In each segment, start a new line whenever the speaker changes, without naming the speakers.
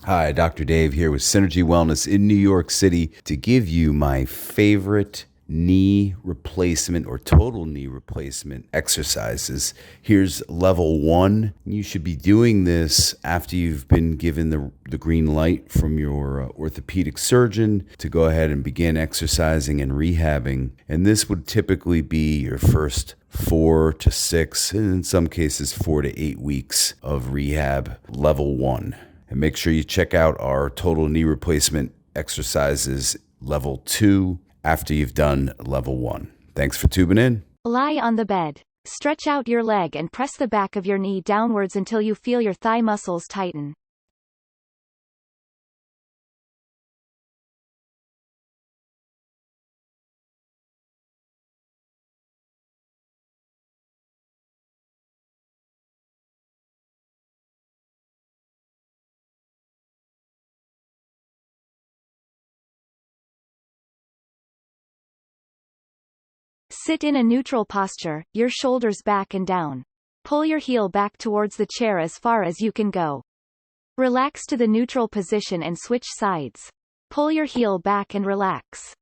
Hi, Dr. Dave here with Synergy Wellness in New York City to give you my favorite knee replacement or total knee replacement exercises. Here's level one. You should be doing this after you've been given the green light from your orthopedic surgeon to go ahead and begin exercising and rehabbing. And this would typically be your first 4 to 6, and in some cases 4 to 8 weeks of rehab, level one. And make sure you check out our total knee replacement exercises level 2 after you've done level 1. Thanks for tuning in.
Lie on the bed. Stretch out your leg and press the back of your knee downwards until you feel your thigh muscles tighten. Sit in a neutral posture, your shoulders back and down. Pull your heel back towards the chair as far as you can go. Relax to the neutral position and switch sides. Pull your heel back and relax.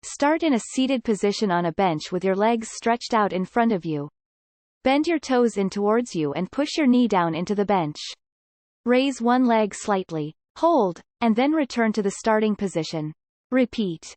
Start in a seated position on a bench with your legs stretched out in front of you. Bend your toes in towards you and push your knee down into the bench. Raise one leg slightly, hold, and then return to the starting position. Repeat.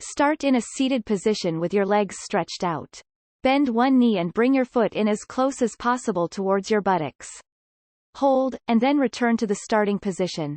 Start in a seated position with your legs stretched out. Bend one knee and bring your foot in as close as possible towards your buttocks. Hold, and then return to the starting position.